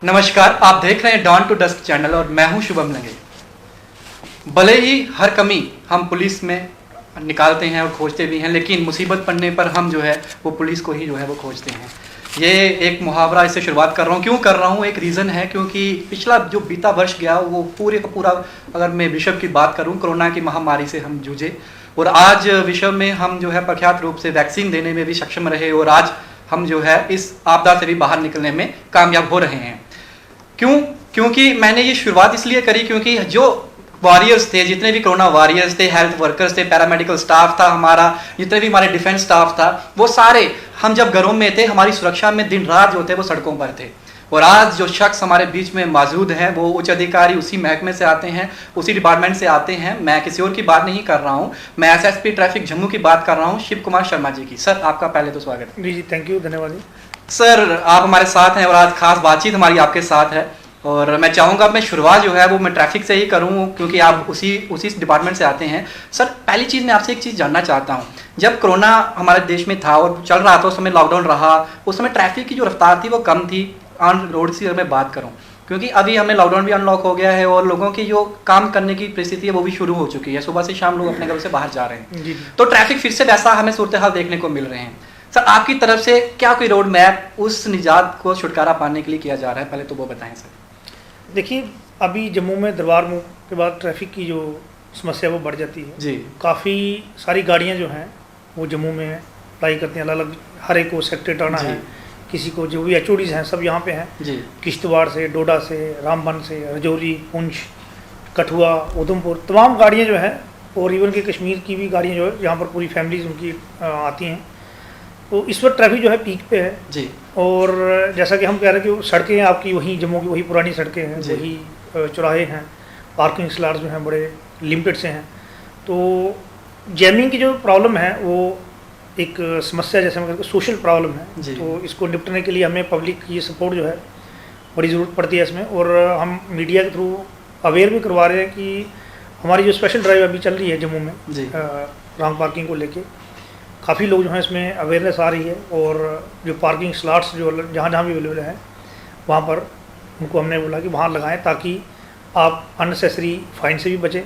नमस्कार, आप देख रहे हैं डॉन टू डस्क चैनल और मैं हूं शुभम लंगे। भले ही हर कमी हम पुलिस में निकालते हैं और खोजते भी हैं, लेकिन मुसीबत पड़ने पर हम जो है वो पुलिस को ही जो है वो खोजते हैं। ये एक मुहावरा, इससे शुरुआत कर रहा हूँ। क्यों कर रहा हूँ, एक रीज़न है, क्योंकि पिछला जो बीता वर्ष गया वो पूरे का पूरा, अगर मैं विश्व की बात करूँ, कोरोना की महामारी से हम जूझे और आज विश्व में हम जो है प्रख्यात रूप से वैक्सीन देने में भी सक्षम रहे और आज हम जो है इस आपदा से भी बाहर निकलने में कामयाब हो रहे हैं। क्योंकि मैंने ये शुरुआत इसलिए करी क्योंकि जो वॉरियर्स थे, जितने भी कोरोना वॉरियर्स थे, हेल्थ वर्कर्स थे, पैरामेडिकल स्टाफ था हमारा, जितने भी हमारे डिफेंस स्टाफ था, वो सारे हम जब घरों में थे, हमारी सुरक्षा में दिन रात जो थे वो सड़कों पर थे। और आज जो शख्स हमारे बीच में मौजूद हैं वो उच्च अधिकारी उसी महकमे से आते हैं, उसी डिपार्टमेंट से आते हैं। मैं किसी और की बात नहीं कर रहा हूँ, मैं एसएसपी ट्रैफिक जम्मू की बात कर रहा हूँ, शिव कुमार शर्मा जी की। सर, आपका पहले तो स्वागत है। जी, थैंक यू, धन्यवाद जी। सर, आप हमारे साथ हैं और आज खास बातचीत हमारी आपके साथ है और मैं चाहूँगा मैं शुरुआत जो है वो मैं ट्रैफिक से ही करूँ क्योंकि आप उसी डिपार्टमेंट से आते हैं। सर, पहली चीज़ मैं आपसे एक चीज़ जानना चाहता हूँ। जब कोरोना हमारे देश में था और चल रहा था, उस समय लॉकडाउन रहा, उस समय ट्रैफिक की जो रफ्तार थी वो कम थी ऑन रोड से, अगर मैं बात करूँ, क्योंकि अभी हमें लॉकडाउन भी अनलॉक हो गया है और लोगों की जो काम करने की परिस्थिति है वो भी शुरू हो चुकी है। सुबह से शाम लोग अपने घरों से बाहर जा रहे हैं, तो ट्रैफिक फिर से वैसा हमें सूरत हाल देखने को मिल रहे हैं। सर, आपकी तरफ से क्या कोई रोड मैप उस निजात को छुटकारा पाने के लिए किया जा रहा है, पहले तो वो बताएं सर। देखिए, अभी जम्मू में दरबार मुख के बाद ट्रैफिक की जो समस्या वो बढ़ जाती है जी। काफ़ी सारी गाड़ियां जो हैं वो जम्मू में अप्लाई करती हैं, अलग अलग, हर एक को सेक्रेटरेट आना है, किसी को जो भी एचओडीज हैं सब यहाँ पे हैं जी। किश्तवाड़ से, डोडा से, रामबन से, रजौरी, पुंछ, कठुआ, उधमपुर, तमाम गाड़ियाँ जो हैं, और इवन के कश्मीर की भी गाड़ियाँ जो है यहाँ पर पूरी फैमिलीज उनकी आती हैं। तो इस वक्त ट्रैफिक जो है पीक पे है जी। और जैसा कि हम कह रहे हैं कि सड़कें आपकी वही जम्मू की वही पुरानी सड़कें हैं, वही चौराहे हैं, पार्किंग स्लॉट्स जो हैं बड़े लिमिटेड से हैं। तो जैमिंग की जो प्रॉब्लम है वो एक समस्या, जैसे मैं कहता हूँ, सोशल प्रॉब्लम है। तो इसको निपटने के लिए हमें पब्लिक की सपोर्ट जो है बड़ी ज़रूरत पड़ती है इसमें, और हम मीडिया के थ्रू अवेयर भी करवा रहे हैं कि हमारी जो स्पेशल ड्राइव अभी चल रही है जम्मू में रॉन्ग पार्किंग को लेके, काफ़ी लोग जो हैं इसमें अवेयरनेस आ रही है और जो पार्किंग स्लॉट्स जो जहाँ जहाँ भी अवेलेबल हैं वहाँ पर उनको हमने बोला कि वहाँ लगाएं ताकि आप अननेसेसरी फाइन से भी बचें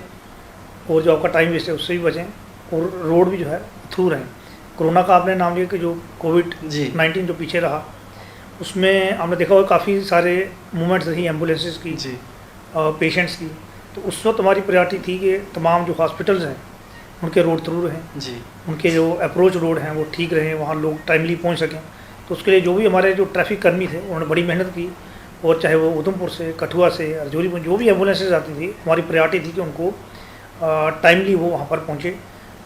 और जो आपका टाइम वेस्ट है उससे भी बचें और रोड भी जो है थ्रू रहें। कोरोना का आपने नाम लिया कि जो कोविड-19 जो पीछे रहा, उसमें हमने देखा हुआ काफ़ी सारे मूवमेंट्स रही एम्बुलेंसेज की, पेशेंट्स की। तो उस वक्त हमारी प्रायोरिटी थी कि तमाम जो हॉस्पिटल्स हैं उनके रोड थ्रू रहें जी, उनके जो अप्रोच रोड हैं वो ठीक रहें, वहाँ लोग टाइमली पहुँच सकें। तो उसके लिए जो भी हमारे जो ट्रैफिक कर्मी थे उन्होंने बड़ी मेहनत की, और चाहे वो उधमपुर से, कठुआ से, रजौरी में जो भी एम्बुलेंसेज आती थी, हमारी प्रायोरिटी थी कि उनको टाइमली वो वहाँ पर पहुँचे।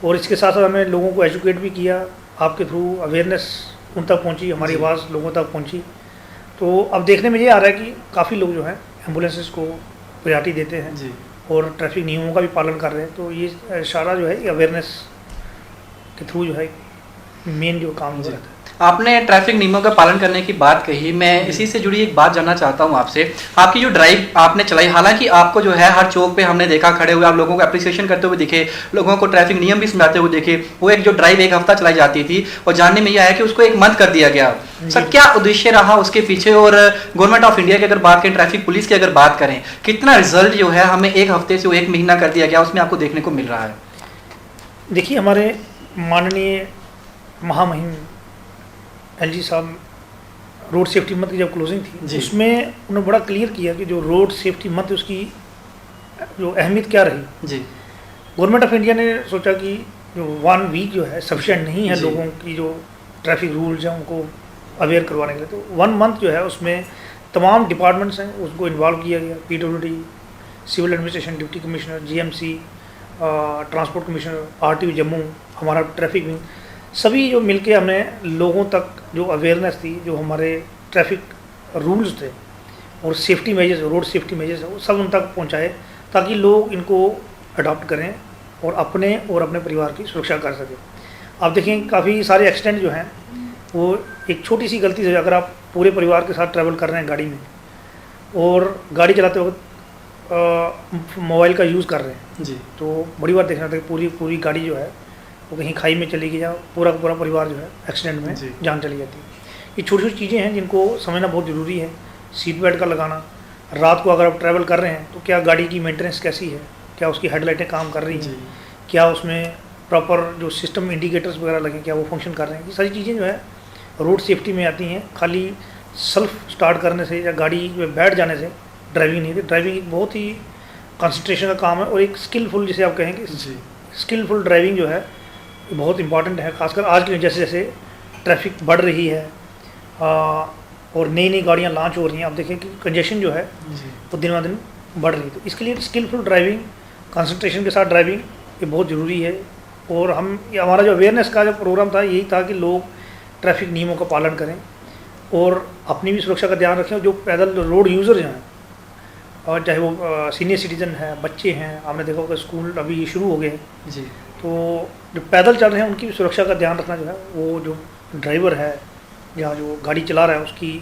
और इसके साथ साथ हमने लोगों को एजुकेट भी किया, आपके थ्रू अवेयरनेस उन तक पहुँची, हमारी आवाज़ लोगों तक पहुँची। तो अब देखने में ये आ रहा है कि काफ़ी लोग जो हैं एम्बुलेंसेज को प्रायोरिटी देते हैं जी, और ट्रैफिक नियमों का भी पालन कर रहे हैं। तो ये इशारा जो है अवेयरनेस के थ्रू जो है मेन जो काम हो रहा है। आपने ट्रैफिक नियमों का पालन करने की बात कही, मैं इसी से जुड़ी एक बात जानना चाहता हूं आपसे। आपकी जो ड्राइव आपने चलाई, हालांकि आपको जो है हर चौक पे हमने देखा खड़े हुए, आप लोगों को अप्रिसिएशन करते हुए दिखे, लोगों को ट्रैफिक नियम भी समझाते हुए दिखे। वो एक जो ड्राइव एक हफ्ता चलाई जाती थी और जानने में यह आया कि उसको एक मंथ कर दिया गया। सर, क्या उद्देश्य रहा उसके पीछे, और गवर्नमेंट ऑफ इंडिया की अगर बात करें, ट्रैफिक पुलिस की अगर बात करें, कितना रिजल्ट जो है हमें एक हफ्ते से एक महीना कर दिया गया उसमें आपको देखने को मिल रहा है? देखिए, हमारे माननीय महामहिम एलजी साहब, रोड सेफ्टी मंथ की जब क्लोजिंग थी उसमें उन्होंने बड़ा क्लियर किया कि जो रोड सेफ्टी मंथ उसकी जो अहमियत क्या रही जी। गवर्नमेंट ऑफ इंडिया ने सोचा कि जो 1 वीक जो है सफिशिएंट नहीं है लोगों की जो ट्रैफिक रूल्स हैं उनको अवेयर करवाने के लिए, तो 1 मंथ जो है उसमें तमाम डिपार्टमेंट्स हैं उसको इन्वॉल्व किया गया। PWD, civil administration deputy commissioner, GMC, transport commissioner, RTO Jammu, हमारा ट्रैफिक विंग, सभी जो मिलके हमने लोगों तक जो अवेयरनेस थी, जो हमारे ट्रैफिक रूल्स थे और safety measures, road safety measures है, वो सब उन तक पहुंचाए ताकि लोग इनको अडॉप्ट करें और अपने परिवार की सुरक्षा कर सकें। आप देखें, काफ़ी सारे एक्सीडेंट जो हैं वो एक छोटी सी गलती से, अगर आप पूरे परिवार के साथ ट्रैवल कर रहे हैं गाड़ी में और गाड़ी चलाते वक्त मोबाइल का यूज़ कर रहे हैं जी, तो बड़ी बात देखना था कि पूरी गाड़ी जो है वो कहीं खाई में चली गई या पूरा परिवार जो है एक्सीडेंट में जान चली जाती है। ये छोटी छोटी चीज़ें हैं जिनको समझना बहुत ज़रूरी है। सीट बेल्ट का लगाना, रात को अगर आप ट्रैवल कर रहे हैं तो क्या गाड़ी की मेंटेनेंस कैसी है, क्या उसकी हेडलाइटें काम कर रही हैं, क्या उसमें प्रॉपर जो सिस्टम इंडिकेटर्स वगैरह लगे क्या वो फंक्शन कर रहे हैं। ये सारी चीज़ें जो है रोड सेफ्टी में आती हैं। खाली सेल्फ स्टार्ट करने से या गाड़ी में बैठ जाने से ड्राइविंग नहीं थी। ड्राइविंग एक बहुत ही कंसंट्रेशन का काम है और एक स्किलफुल, जिसे आप कहेंगे स्किलफुल ड्राइविंग जो है ये बहुत इंपॉर्टेंट है। खासकर आज के जैसे जैसे ट्रैफिक बढ़ रही है और नई नई गाड़ियाँ लॉन्च हो रही हैं, आप देखें कि कंजेशन जो है वो दिन ब दिन बढ़ रही है। तो इसके लिए स्किलफुल ड्राइविंग, कंसंट्रेशन के साथ ड्राइविंग ये बहुत ज़रूरी है। और हमारा जो अवेयरनेस का जो प्रोग्राम था यही था कि लोग ट्रैफिक नियमों का पालन करें और अपनी भी सुरक्षा का ध्यान रखें। जो पैदल रोड यूज़र हैं और चाहे वो सीनियर सिटीज़न हैं, बच्चे हैं, आपने देखा होगा स्कूल अभी शुरू हो गए हैं जी, तो जो पैदल चल रहे हैं उनकी भी सुरक्षा का ध्यान रखना जो है वो जो ड्राइवर है या जो गाड़ी चला रहा है उसकी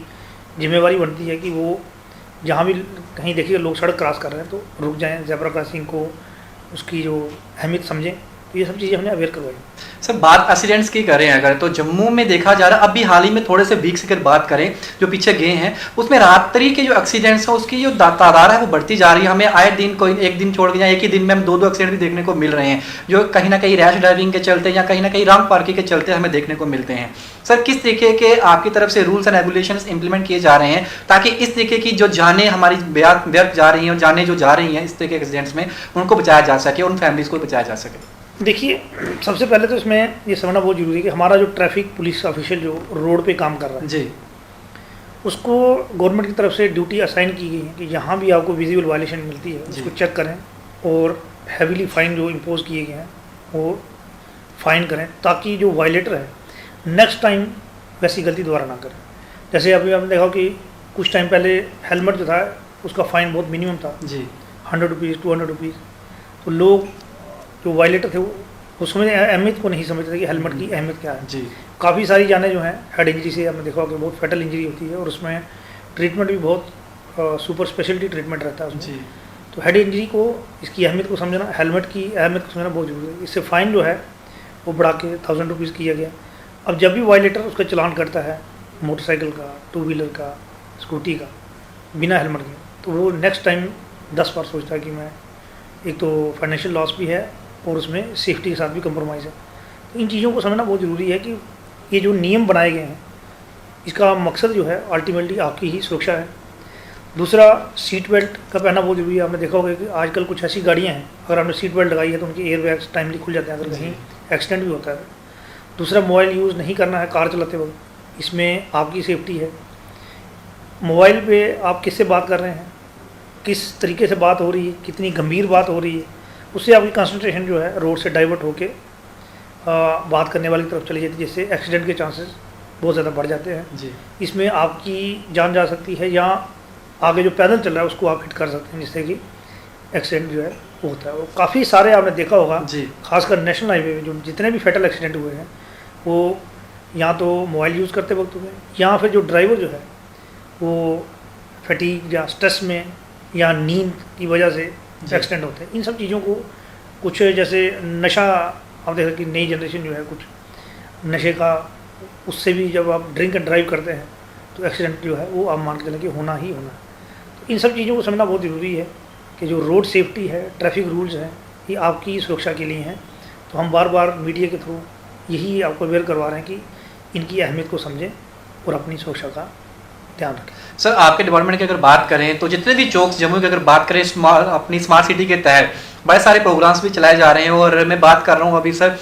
जिम्मेवारी बनती है कि वो जहाँ भी कहीं देखिए लोग सड़क क्रॉस कर रहे हैं तो रुक जाएं, ज़ेब्रा क्रॉसिंग को उसकी जो अहमियत समझें। तो ये सब चीज़ें हमने अवेयर करवाई। सर बात एक्सीडेंट्स की करें अगर, तो जम्मू में देखा जा रहा है अभी हाल ही में थोड़े से वीक्स की बात करें जो पीछे गए हैं, उसमें रात्रि के जो एक्सीडेंट्स हैं उसकी जो तादाद है वो बढ़ती जा रही है। हमें आए दिन कोई एक दिन छोड़ के या एक ही दिन में हम 2-2 एक्सीडेंट भी देखने को मिल रहे हैं, जो कहीं ना कहीं रैश ड्राइविंग के चलते या कहीं ना कहीं रॉन्ग पार्किंग के चलते हमें देखने को मिलते हैं। सर किस तरीके के आपकी तरफ से रूल्स एंड रेगुलेशंस इंप्लीमेंट किए जा रहे हैं ताकि इस तरीके की जो जानें हमारी व्यर्थ जा रही हैं और जानें जो जा रही हैं इस तरह के एक्सीडेंट्स में उनको बचाया जा सके, उन फैमिलीज को बचाया जा सके? देखिए, सबसे पहले तो इसमें ये समझना बहुत ज़रूरी है कि हमारा जो ट्रैफिक पुलिस ऑफिशियल जो रोड पे काम कर रहा है जी, उसको गवर्नमेंट की तरफ से ड्यूटी असाइन की गई है कि जहाँ भी आपको विजिबल वायलेशन मिलती है उसको चेक करें और हैवीली फ़ाइन जो इम्पोज किए गए हैं वो फ़ाइन करें ताकि जो वायलेटर है नेक्स्ट टाइम वैसी गलती दोबारा ना करें। जैसे अभी आपने देखा कि कुछ टाइम पहले हेलमेट जो था उसका फ़ाइन बहुत मिनिमम था जी, 100 रुपीज़ 200 रुपीज़। तो लोग जो वायलेटर थे वो समझ अहमियत को नहीं समझते थे कि हेलमेट की अहमियत क्या है। जी, काफ़ी सारी जानें जो हैं हेड इंजरी से आपने देखा कि बहुत फैटल इंजरी होती है और उसमें ट्रीटमेंट भी बहुत सुपर स्पेशलिटी ट्रीटमेंट रहता है उसमें। जी, तो हेड इंजरी को इसकी अहमियत को समझना, हेलमेट की अहमियत को समझना बहुत जरूरी है। इससे फ़ाइन जो है वो बढ़ा के 1000 रुपीज़ किया गया। अब जब भी वायलेटर उसका चलान करता है मोटरसाइकिल का, 2 व्हीलर का, स्कूटी का बिना हेलमेट के, तो वो नेक्स्ट टाइम 10 बार सोचता है कि मैं, एक तो फाइनेंशियल लॉस भी है और उसमें सेफ्टी के साथ भी कंप्रोमाइज़ है। तो इन चीज़ों को समझना बहुत ज़रूरी है कि ये जो नियम बनाए गए हैं इसका मकसद जो है अल्टीमेटली आपकी ही सुरक्षा है। दूसरा, सीट बेल्ट का पहनना बहुत ज़रूरी है। आपने देखा होगा कि आजकल कुछ ऐसी गाड़ियाँ हैं अगर आपने सीट बेल्ट लगाई है तो उनके एयर बैग्स टाइमली खुल जाते हैं अगर कहीं एक्सीडेंट भी होता है। दूसरा, मोबाइल यूज़ नहीं करना है कार चलाते वक्त, इसमें आपकी सेफ्टी है। मोबाइल पे आप किससे बात कर रहे हैं, किस तरीके से बात हो रही है, कितनी गंभीर बात हो रही है, उससे आपकी कंसंट्रेशन जो है रोड से डाइवर्ट होके बात करने वाली तरफ चली जाती है, जिससे एक्सीडेंट के चांसेस बहुत ज़्यादा बढ़ जाते हैं जी, इसमें आपकी जान जा सकती है या आगे जो पैदल चल रहा है उसको आप हिट कर सकते हैं, जिससे कि एक्सीडेंट जो है वो होता है। वो काफ़ी सारे आपने देखा होगा जी, खासकर नेशनल हाईवे में जो जितने भी फैटल एक्सीडेंट हुए हैं वो या तो मोबाइल यूज़ करते वक्त हुए या फिर जो ड्राइवर जो है वो फटीग या स्ट्रेस में या नींद की वजह से एक्सीडेंट होते हैं। इन सब चीज़ों को कुछ जैसे नशा, आप देख रहे कि नई जनरेशन जो है कुछ नशे का, उससे भी जब आप ड्रिंक एंड ड्राइव करते हैं तो एक्सीडेंट जो है वो आप मान के चलें कि होना ही होना है। तो इन सब चीज़ों को समझना बहुत ज़रूरी है कि जो रोड सेफ्टी है, ट्रैफिक रूल्स हैं, ये आपकी सुरक्षा के लिए हैं। तो हम बार बार मीडिया के थ्रू यही आपको अवेयर करवा रहे हैं कि इनकी अहमियत को समझें और अपनी सुरक्षा का ध्यान रखें। सर आपके डिपार्टमेंट की अगर बात करें तो जितने भी चौक जम्मू की अगर बात करें अपनी स्मार्ट सिटी के तहत बड़े सारे प्रोग्राम्स भी चलाए जा रहे हैं और मैं बात कर रहा हूँ अभी सर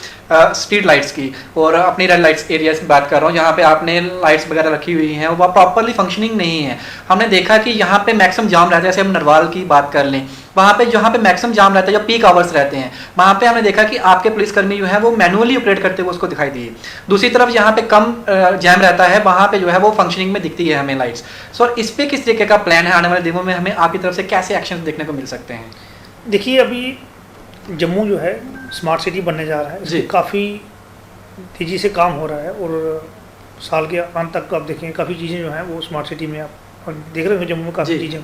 स्ट्रीट लाइट्स की और अपनी रेड लाइट्स एरिया की बात कर रहा हूँ जहाँ पे आपने लाइट्स वगैरह रखी हुई हैं वो प्रॉपरली फंक्शनिंग नहीं है। हमने देखा कि यहाँ पे मैक्सिमम जाम रहता है, जैसे हम नरवाल की बात कर लें, वहाँ पे जहाँ पे मैक्सिमम जाम रहता है, जब पीक आवर्स रहते हैं वहाँ पे हमने देखा कि आपके पुलिसकर्मी जो है वो मैनुअली ऑपरेट करते हुए उसको दिखाई दिए। दूसरी तरफ जहाँ पे कम जैम रहता है वहाँ पे जो है वो फंक्शनिंग में दिखती है हमें लाइट्स। सो इस पर किस तरीके का प्लान है आने वाले दिनों में, हमें आपकी तरफ से कैसे एक्शन देखने को मिल सकते हैं? देखिए, अभी जम्मू जो है स्मार्ट सिटी बनने जा रहा है, इसमें काफ़ी तेज़ी से काम हो रहा है और साल के अंत तक आप देखें काफ़ी चीज़ें जो हैं वो स्मार्ट सिटी में आप देख रहे हो जम्मू में काफ़ी चीज़ें,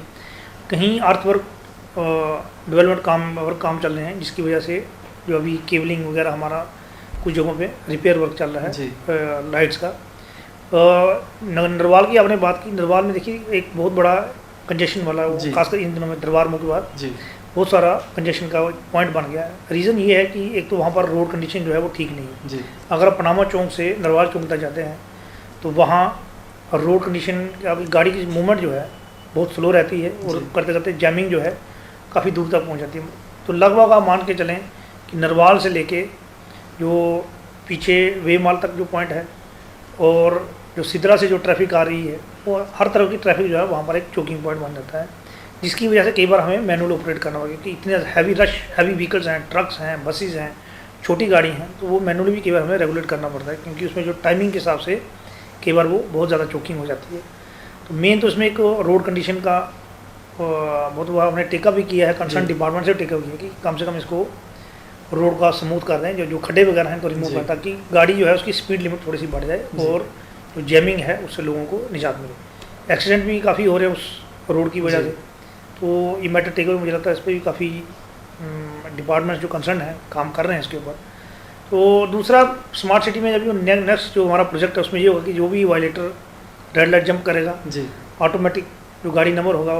कहीं अर्थ वर्क डेवलपमेंट काम चल रहे हैं जिसकी वजह से जो अभी केबलिंग वगैरह हमारा कुछ जगहों पे रिपेयर वर्क चल रहा है लाइट्स का, नरवाल की आपने बात की, नरवाल में देखिए एक बहुत बड़ा कंजेशन वाला, वो जी। खासकर इन दिनों में दरबार मुँह के बाद जी बहुत सारा कंजेशन का पॉइंट बन गया है। रीज़न ये है कि एक तो वहाँ पर रोड कंडीशन जो है वो ठीक नहीं है। जी अगर आप पनामा चौक से नरवाल चौक तक जाते हैं तो वहाँ रोड कंडीशन, आपकी गाड़ी की मूवमेंट जो है बहुत स्लो रहती है और जी। करते करते जैमिंग जो है काफ़ी दूर तक पहुँच जाती है। तो लगभग आप मान के चलें कि नरवाल से लेके जो पीछे वेमाल तक जो पॉइंट है और जो सिदरा से जो ट्रैफिक आ रही है, वो हर तरफ की ट्रैफिक जो है वहाँ पर एक चोकिंग पॉइंट बन जाता है, जिसकी वजह से कई बार हमें मैनुअल ऑपरेट करना होगा क्योंकि इतने हैवी हैवी व्हीकल्स हैं, ट्रक्स हैं, बसेस हैं, छोटी गाड़ी हैं, तो वो मैनुअली भी कई बार हमें रेगुलेट करना पड़ता है क्योंकि उसमें जो टाइमिंग के हिसाब से कई बार वो बहुत ज़्यादा चोकिंग हो जाती है। तो मेन तो इसमें एक रोड कंडीशन का बहुत हुआ, हमने टेकअप भी किया है, कंसर्न डिपार्टमेंट से टेकअप किया कि कम से कम इसको रोड का स्मूथ कर दें, जो खड्डे वगैरह हैं तो रिमूव करें ताकि गाड़ी जो है उसकी स्पीड लिमिट थोड़ी सी बढ़ जाए और जो जैमिंग है उससे लोगों को निजात मिले। एक्सीडेंट भी काफ़ी हो रहे हैं उस रोड की वजह से, तो ये मैटर टेकअप मुझे लगता है इस पर भी काफ़ी डिपार्टमेंट्स जो कंसर्न है काम कर रहे हैं इसके ऊपर। तो दूसरा, स्मार्ट सिटी में जब नेक्स्ट जो हमारा प्रोजेक्ट है उसमें ये होगा कि जो भी वायलेटर रेड लाइट जंप करेगा जी ऑटोमेटिक जो गाड़ी नंबर होगा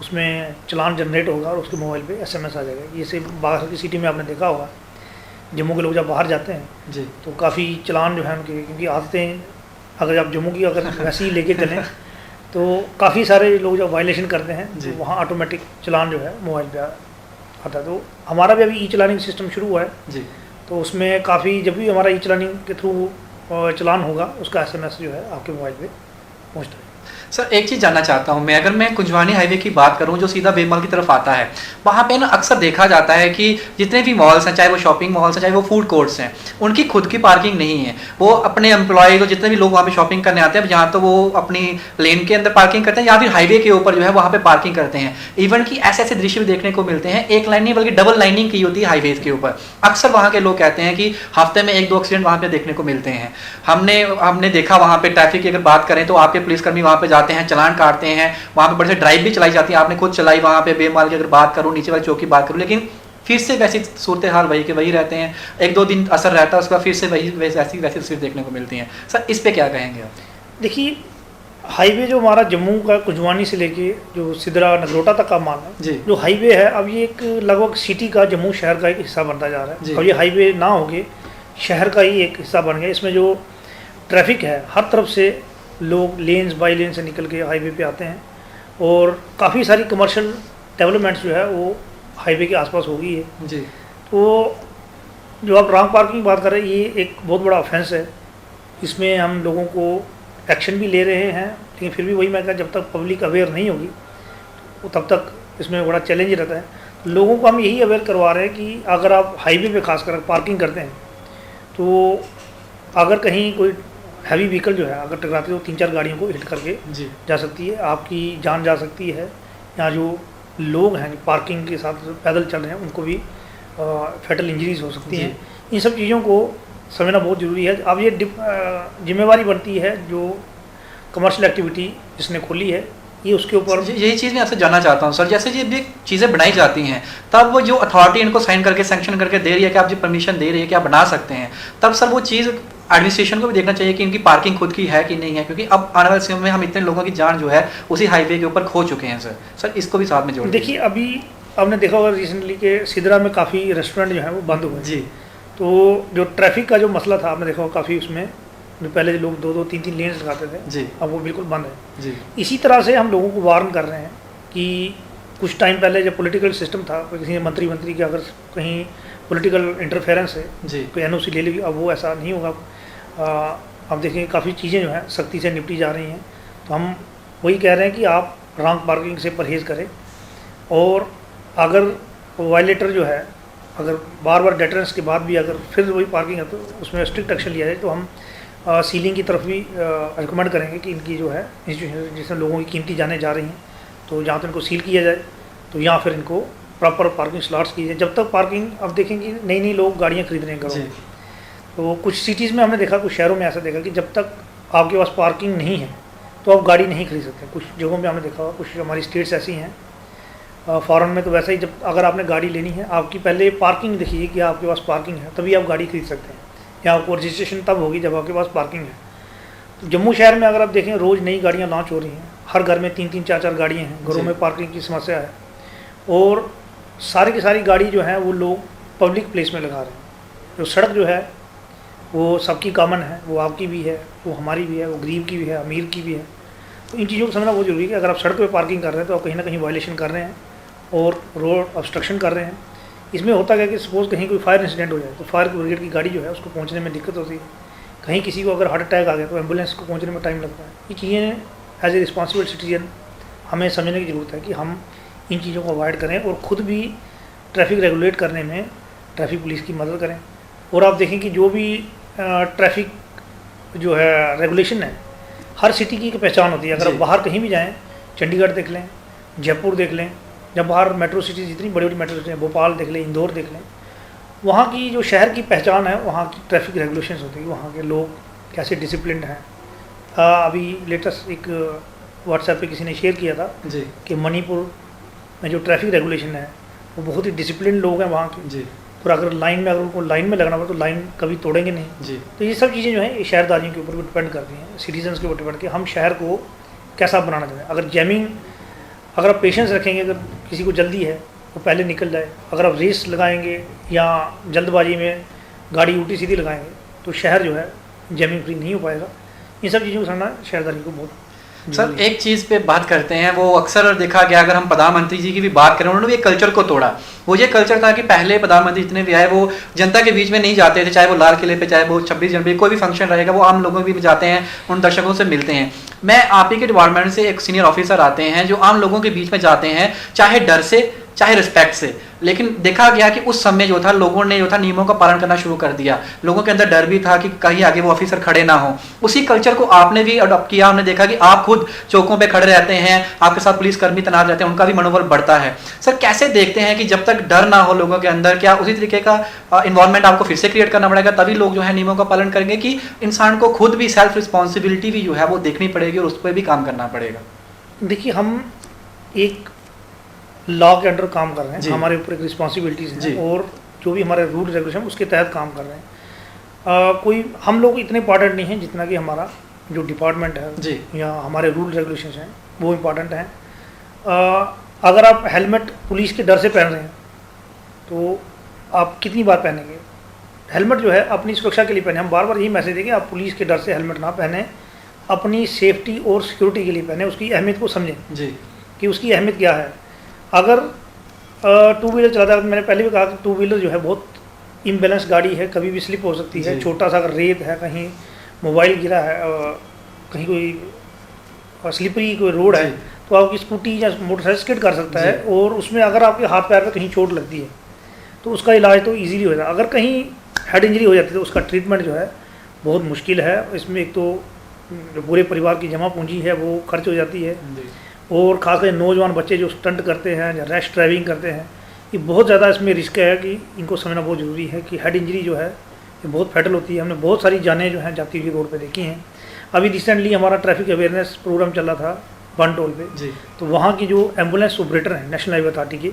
उसमें चलान जनरेट होगा और उसके मोबाइल पे एसएमएस आ जाएगा। जैसे बाहर की सिटी में आपने देखा होगा, जम्मू के लोग जब बाहर जाते हैं जी तो काफ़ी चलान जो है उनके, क्योंकि आदतें अगर आप जम्मू की अगर वैसे ही लेके चलें तो काफ़ी सारे लोग जब वायलेशन करते हैं जी। तो वहाँ ऑटोमेटिक चलान जो है मोबाइल पे आता है। तो हमारा भी अभी ई चलानिंग सिस्टम शुरू हुआ है, जी तो उसमें काफ़ी जब भी हमारा ई चलानिंग के थ्रू चलान होगा उसका एसएमएस जो है आपके मोबाइल पे पहुँचता है। सर एक चीज़ जानना चाहता हूँ मैं, अगर मैं कुंजवानी हाईवे की बात करूँ जो सीधा बेमल की तरफ आता है, वहाँ पे ना अक्सर देखा जाता है कि जितने भी मॉल्स हैं, चाहे वो शॉपिंग मॉल्स हैं, चाहे वो फूड कोर्ट्स हैं, उनकी खुद की पार्किंग नहीं है। वो अपने एम्प्लॉयज़ और जितने भी लोग वहाँ पे शॉपिंग करने आते हैं, जहाँ तो वो अपनी लेन के अंदर पार्किंग करते हैं या फिर हाईवे के ऊपर जो है वहाँ पे पार्किंग करते हैं। इवन कि ऐसे ऐसे दृश्य भी देखने को मिलते हैं, एक लाइन नहीं बल्कि डबल लाइनिंग की होती है हाईवेज के ऊपर। अक्सर वहाँ के लोग कहते हैं कि हफ्ते में 1-2 एक्सीडेंट वहाँ पे देखने को मिलते हैं। हमने देखा वहाँ पे ट्रैफिक की अगर बात करें तो आपके पुलिसकर्मी वहाँ पे जाते हैं, चलान काटते हैं, वहाँ पे बड़े से ड्राइव भी चलाई जाती है, आपने खुद चलाई वहाँ पे बेमाल की अगर बात करूँ, नीचे वाली चौक की बात करूँ, लेकिन फिर से वैसी सूरत हाल वही के वही रहते हैं। 1-2 दिन असर रहता है, उसका फिर से वही वैसी तस्वीर देखने को मिलती है। सर इस पे क्या कहेंगे आप? देखिए, हाईवे जो हमारा जम्मू का कुंजवानी से लेके जो सिदरा नगरोटा तक का मान है, जी जो हाईवे है अब ये एक लगभग सिटी का, जम्मू शहर का एक हिस्सा बनता जा रहा जी। है। और ये हाईवे ना होके शहर का ही एक हिस्सा बन गया। इसमें जो ट्रैफिक है हर तरफ से लोग लेन्स बाई लेन से निकल के हाईवे पे आते हैं और काफ़ी सारी कमर्शियल डेवलपमेंट्स जो है वो हाईवे के आसपास हो गई है। जी तो जो आप रॉन्ग पार्किंग बात कर रहे हैं, ये एक बहुत बड़ा ऑफेंस है। इसमें हम लोगों को एक्शन भी ले रहे हैं, लेकिन फिर भी वही मैं कहता, जब तक पब्लिक अवेयर नहीं होगी तो तब तक इसमें बड़ा चैलेंज रहता है। लोगों को हम यही अवेयर करवा रहे हैं कि अगर आप हाईवे पे खासकर पार्किंग करते हैं तो अगर कहीं कोई हैवी व्हीकल जो है अगर टकराती है तो 3-4 गाड़ियों को हिट करके जी जा सकती है, आपकी जान जा सकती है, या जो लोग हैं पार्किंग के साथ पैदल चल रहे हैं उनको भी फैटल इंजरीज हो सकती हैं। इन सब चीज़ों को समझना बहुत ज़रूरी है। अब ये जिम्मेवारी बनती है जो कमर्शियल एक्टिविटी जिसने खोली है, ये उसके ऊपर। यही चीज़ मैं आपसे जानना चाहता हूँ सर, जैसे ये भी चीज़ें बनाई जाती हैं तब वो जो अथॉरिटी इनको साइन करके सैंक्शन करके दे रही है कि आप जो परमिशन दे रही है कि आप बना सकते हैं, तब सर वो चीज़ एडमिनिस्ट्रेशन को भी देखना चाहिए कि इनकी पार्किंग खुद की है कि नहीं है, क्योंकि अब आने वाले समय में हम इतने लोगों की जान जो है उसी हाईवे के ऊपर खो चुके हैं। सर इसको भी साथ में जोड़ देखिए, अभी आपने देखा होगा रिसेंटली के सिदरा में काफ़ी रेस्टोरेंट जो है वो बंद हुए जी। तो जो ट्रैफिक का जो मसला था आपने देखा होगा, काफ़ी उसमें जो पहले लोग 2-2, 3-3 लेन्स लगाते थे जी अब वो बिल्कुल बंद है। जी इसी तरह से हम लोगों को वार्न कर रहे हैं कि कुछ टाइम पहले जब पॉलिटिकल सिस्टम था, किसी मंत्री के अगर कहीं पॉलिटिकल इंटरफेरेंस है जी कोई एनओसी ले लेगी, अब वो ऐसा नहीं होगा। अब देखें काफ़ी चीज़ें जो हैं सख्ती से निपटी जा रही हैं। तो हम वही कह रहे हैं कि आप रॉन्ग पार्किंग से परहेज़ करें, और अगर वायलेटर जो है अगर बार बार डेटरेंस के बाद भी अगर फिर वही पार्किंग है तो उसमें स्ट्रिक्ट एक्शन लिया जाए। तो हम सीलिंग की तरफ भी रिकमेंड करेंगे कि इनकी जो है इंस्टीट्यूशन जिसमें लोगों की कीमती जाने जा रही हैं तो जहाँ तो इनको सील किया जाए, तो यहाँ फिर इनको प्रॉपर पार्किंग स्लॉट्स की जाए। जब तक पार्किंग, अब देखेंगे नई लोग गाड़ियाँ खरीद रहे हैं घरों, तो कुछ सिटीज़ में हमने देखा, कुछ शहरों में ऐसा देखा कि जब तक आपके पास पार्किंग नहीं है तो आप गाड़ी नहीं खरीद सकते। कुछ जगहों में हमने देखा हुआ, कुछ हमारी स्टेट्स ऐसी हैं, फॉरेन में तो वैसा ही, जब अगर आपने गाड़ी लेनी है आपकी पहले पार्किंग देखिए कि आपके पास पार्किंग है, तभी आप गाड़ी खरीद सकते हैं, या आपको रजिस्ट्रेशन तब होगी जब आपके पास पार्किंग है। तो जम्मू शहर में अगर आप देखें रोज़ नई गाड़ियाँ लॉन्च हो रही हैं, हर घर में 3-3 4-4 गाड़ियाँ हैं, घरों में पार्किंग की समस्या है, और सारी की सारी गाड़ी जो है वो लोग पब्लिक प्लेस में लगा रहे हैं। जो सड़क जो है वो सबकी कॉमन है, वो आपकी भी है, वो हमारी भी है, वो गरीब की भी है, अमीर की भी है। तो इन चीज़ों को समझना बहुत जरूरी है कि अगर आप सड़क पे पार्किंग कर रहे हैं तो आप कहीं ना कहीं वायलेशन कर रहे हैं और रोड ऑब्स्ट्रक्शन कर रहे हैं। इसमें होता क्या कि सपोज़ कहीं कोई फायर इंसिडेंट हो जाए तो फायर ब्रिगेड की गाड़ी जो है उसको पहुँचने में दिक्कत होती है। कहीं किसी को अगर हार्ट अटैक आ गया तो एम्बुलेंस को पहुँचने में टाइम लगता है। ये चीज़ें एज ए रिस्पॉन्सिबल सिटीजन हमें समझने की ज़रूरत है कि हम इन चीज़ों को अवॉइड करें और ख़ुद भी ट्रैफिक रेगुलेट करने में ट्रैफिक पुलिस की मदद करें। और आप देखें कि जो भी ट्रैफिक जो है रेगुलेशन है, हर सिटी की एक पहचान होती है। अगर आप बाहर कहीं भी जाएं, चंडीगढ़ देख लें, जयपुर देख लें, जब बाहर मेट्रो सिटी जितनी बड़ी बड़ी मेट्रो सिटी हैं, भोपाल देख लें, इंदौर देख लें, वहाँ की जो शहर की पहचान है, वहाँ की ट्रैफिक रेगुलेशंस होती है, वहाँ के लोग कैसे डिसिप्लिन्ड हैं। अभी लेटेस्ट एक व्हाट्सएप पे किसी ने शेयर किया था जी कि मणिपुर में जो ट्रैफिक रेगुलेशन है वो बहुत ही डिसिप्लिन लोग हैं वहाँ के। जी और अगर लाइन में, अगर उनको लाइन में लगना पड़े तो लाइन कभी तोड़ेंगे नहीं। जी तो ये सब चीज़ें जो हैं ये शहरदारियों के ऊपर भी डिपेंड करती हैं, सिटीजन्स के ऊपर डिपेंड कि हम शहर को कैसा बनाना चाहते हैं। अगर जैमिंग, अगर आप पेशेंस रखेंगे, अगर किसी को जल्दी है वो पहले निकल जाए, अगर आप रेस लगाएंगे या जल्दबाजी में गाड़ी उल्टी सीधी लगाएंगे तो शहर जो है जैमिंग फ्री नहीं हो पाएगा। इन सब चीज़ों को समझना शहरदारी को बहुत। सर एक चीज़ पे बात करते हैं, वो अक्सर देखा गया, अगर हम प्रधानमंत्री जी की भी बात करें, उन्होंने भी एक कल्चर को तोड़ा। वो ये कल्चर था कि पहले प्रधानमंत्री जितने भी आए वो जनता के बीच में नहीं जाते थे, चाहे वो लाल किले पे, चाहे वो 26 जनवरी कोई भी फंक्शन रहेगा वो आम लोगों के भी जाते हैं, उन दर्शकों से मिलते हैं। मैं आप ही के डिपार्टमेंट से एक सीनियर ऑफिसर आते हैं जो आम लोगों के बीच में जाते हैं, चाहे डर से चाहे रिस्पेक्ट से, लेकिन देखा गया कि उस समय जो था लोगों ने जो था नियमों का पालन करना शुरू कर दिया। लोगों के अंदर डर भी था कि कहीं आगे वो ऑफिसर खड़े ना हो। उसी कल्चर को आपने भी अडॉप्ट किया। हमने देखा कि आप खुद चौकों पे खड़े रहते हैं, आपके साथ पुलिसकर्मी तैनात रहते हैं, उनका भी मनोबल बढ़ता है। सर कैसे देखते हैं कि जब तक डर ना हो लोगों के अंदर, क्या उसी तरीके का इन्वायरमेंट आपको फिर से क्रिएट करना पड़ेगा, तभी लोग जो है नियमों का पालन करेंगे, कि इंसान को खुद भी सेल्फ रिस्पॉन्सिबिलिटी भी जो है वो देखनी पड़ेगी और उस पर भी काम करना पड़ेगा? देखिए, हम एक लॉ के अंडर काम कर रहे हैं, हमारे ऊपर एक रिस्पॉन्सिबिलिटीज़ हैं और जो भी हमारे रूल रेगुलेशन उसके तहत काम कर रहे हैं। कोई हम लोग इतने इम्पॉर्टेंट नहीं हैं जितना कि हमारा जो डिपार्टमेंट है या हमारे रूल रेगुलेशन हैं वो इम्पॉर्टेंट हैं। अगर आप हेलमेट पुलिस के डर से पहन रहे हैं तो आप कितनी बार पहनेंगे? हेलमेट जो है अपनी सुरक्षा के लिए पहने। हम बार बार यही मैसेज देंगे, आप पुलिस के डर से हेलमेट ना पहने, अपनी सेफ्टी और सिक्योरिटी के लिए पहने, उसकी अहमियत को समझें जी कि उसकी अहमियत क्या है। अगर टू व्हीलर चलाता है, मैंने पहले भी कहा कि टू व्हीलर जो है बहुत इम्बैलेंस गाड़ी है, कभी भी स्लिप हो सकती है। छोटा सा अगर रेत है, कहीं मोबाइल गिरा है, कहीं कोई स्लिपरी कोई रोड है तो आपकी स्कूटी या मोटरसाइकिल स्किड कर सकता है और उसमें अगर आपके हाथ पैर पे कहीं चोट लगती है तो उसका इलाज तो ईजीली हो जाता है। अगर कहीं हेड इंजरी हो जाती है तो उसका ट्रीटमेंट जो है बहुत मुश्किल है। इसमें एक तो जो पूरे परिवार की जमा पूंजी है वो खर्च हो जाती है और खासकर नौजवान बच्चे जो स्टंट करते हैं या रैश ड्राइविंग करते हैं, ये बहुत ज़्यादा इसमें रिस्क है कि इनको समझना बहुत ज़रूरी है कि हेड इंजरी जो है ये बहुत फैटल होती है। हमने बहुत सारी जानें जो हैं जाती हुई रोड पे देखी हैं। अभी रिसेंटली हमारा ट्रैफिक अवेयरनेस प्रोग्राम चल रहा था वन टोल पे जी, तो वहाँ की जो एम्बुलेंस ऑपरेटर हैं नेशनल हाईवे अथॉरिटी के,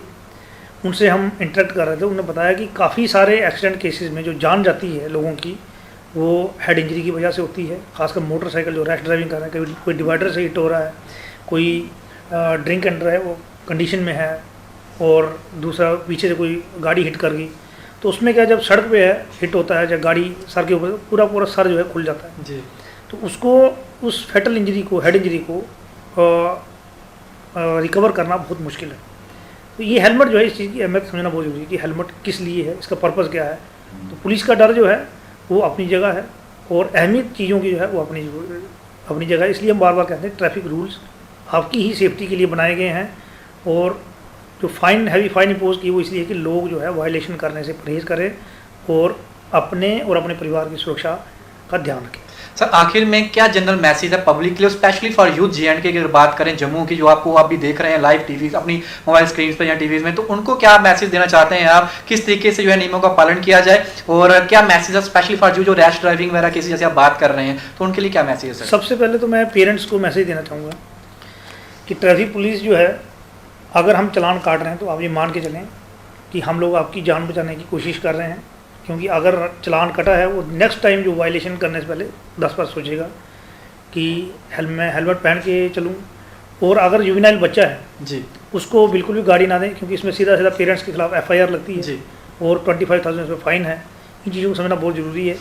उनसे हम इंटरेक्ट कर रहे थे। उन्होंने बताया कि काफ़ी सारे एक्सीडेंट केसेस में जो जान जाती है लोगों की वो हेड इंजरी की वजह से होती है। खासकर मोटरसाइकिल जो रैश ड्राइविंग कर रहे हैं, कोई डिवाइडर से हिट हो रहा है, कोई ड्रिंक एंड ड्राइव वो कंडीशन में है और दूसरा पीछे से कोई गाड़ी हिट कर गई, तो उसमें क्या, जब सड़क पे है हिट होता है, जब गाड़ी सर के ऊपर पूरा पूरा सर जो है खुल जाता है जी, तो उसको उस फैटल इंजरी को, हेड इंजरी को रिकवर करना बहुत मुश्किल है। तो ये हेलमेट जो है इस चीज़ की अहमियत समझना बहुत जरूरी है कि हेलमेट किस लिए है, इसका पर्पज़ क्या है। तो पुलिस का डर जो है वो अपनी जगह है और अहमियत चीज़ों की जो है वो अपनी जगह है। इसलिए हम बार बार कहते हैं ट्रैफिक रूल्स आपकी ही सेफ्टी के लिए बनाए गए हैं और जो फाइन, हैवी फाइन इम्पोज की वो इसलिए कि लोग जो है वायलेशन करने से परहेज़ करें और अपने परिवार की सुरक्षा का ध्यान रखें। सर आखिर में क्या जनरल मैसेज है पब्लिक के लिए, स्पेशली फॉर यूथ J&K की अगर बात करें, जम्मू की जो आपको आप भी देख रहे हैं लाइव टीवी अपनी मोबाइल स्क्रीन पर या टीवीज में, तो उनको क्या मैसेज देना चाहते हैं आप, किस तरीके से जो है नियमों का पालन किया जाए और क्या मैसेज है स्पेशली फॉर जो रैश ड्राइविंग वगैरह किसी जैसे आप बात कर रहे हैं, तो उनके लिए क्या मैसेज है? सर सबसे पहले तो मैं पेरेंट्स को मैसेज देना चाहूँगा कि ट्रैफिक पुलिस जो है, अगर हम चालान काट रहे हैं तो आप ये मान के चलें कि हम लोग आपकी जान बचाने की कोशिश कर रहे हैं, क्योंकि अगर चालान कटा है वो नेक्स्ट टाइम जो वायलेशन करने से पहले 10 बार सोचेगा कि हेलमेट पहन के चलूँ, और अगर जुवेनाइल बच्चा है जी उसको बिल्कुल भी गाड़ी ना दें, क्योंकि इसमें सीधा सीधा पेरेंट्स के खिलाफ FIR लगती है जी और 25,000 इसमें फ़ाइन है। इन चीज़ों को समझना बहुत ज़रूरी है।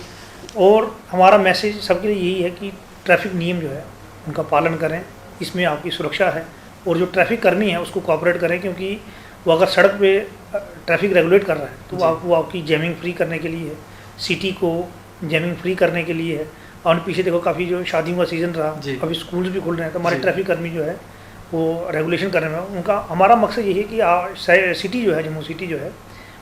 और हमारा मैसेज सबके लिए यही है कि ट्रैफिक नियम जो है उनका पालन करें, इसमें आपकी सुरक्षा है। और जो ट्रैफिक करनी है उसको कोऑपरेट करें, क्योंकि वो अगर सड़क पे ट्रैफिक रेगुलेट कर रहा है तो वो आपकी जैमिंग फ्री करने के लिए है, सिटी को जैमिंग फ्री करने के लिए है। और पीछे देखो काफ़ी जो शादियों का सीज़न रहा, अभी स्कूल्स भी खुल रहे हैं, तो हमारे ट्रैफिक कर्मी जो है वो रेगुलेशन करने में उनका हमारा मकसद यही है कि सिटी जो है, जम्मू सिटी जो है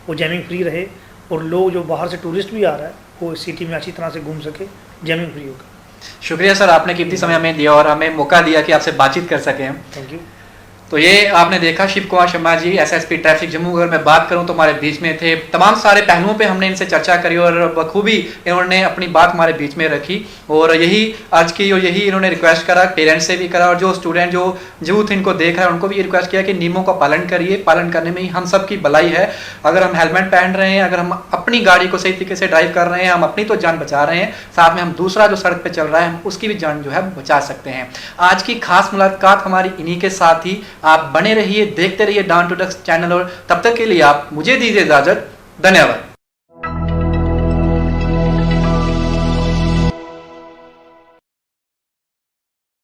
वो जैमिंग फ्री रहे, और लोग जो बाहर से टूरिस्ट भी आ रहा है वो इस सिटी में अच्छी तरह से घूम सके, जैमिंग फ्री होकर। शुक्रिया सर, आपने कीमती समय हमें दिया और हमें मौका दिया कि आपसे बातचीत कर सकें हम। Thank you. तो ये आपने देखा शिव कुमार शर्मा जी, SSP ट्रैफिक जम्मू। अगर मैं बात करूं तो हमारे बीच में थे, तमाम सारे पहलुओं पे हमने इनसे चर्चा करी और बखूबी इन्होंने अपनी बात हमारे बीच में रखी। और यही आज की और यही इन्होंने रिक्वेस्ट करा, पेरेंट्स से भी करा और जो स्टूडेंट जो यूथ इनको देख रहा है उनको भी ये रिक्वेस्ट किया कि नियमों का पालन करिए, पालन करने में ही हम सब की भलाई है। अगर हम हेलमेट पहन रहे हैं, अगर हम अपनी गाड़ी को सही तरीके से ड्राइव कर रहे हैं, हम अपनी तो जान बचा रहे हैं, साथ में हम दूसरा जो सड़क पर चल रहा है हम उसकी भी जान जो है बचा सकते हैं। आज की खास मुलाकात हमारी इन्हीं के साथ ही। आप बने रहिए, देखते रहिए डॉन टू डस्ट चैनल, और तब तक के लिए आप मुझे दीजिए इजाजत। धन्यवाद।